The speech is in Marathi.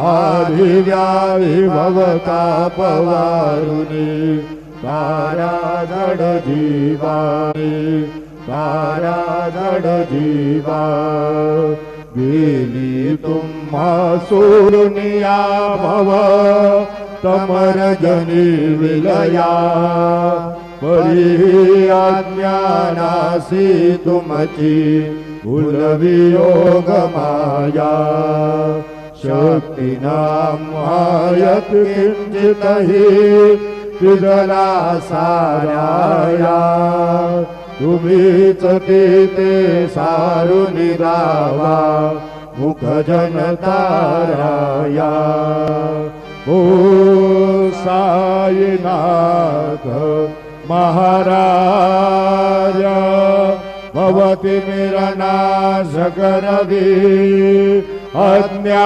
आदिव्याधी भवतापवारुणी तारा जड जीवानी तारा जड जीवा गेली तुम्हा सोडुनिया भव तमरजनी विलया परी अज्ञानासी तुमची भूलवियोग माया शक्तीनां मायत किंचितहि त्रिजला साराया तुम्हीच ते सारुनी रावा मुख जनताराया ओ साईनाथ महाराज भवति मेरा नाश करवी अज्ञा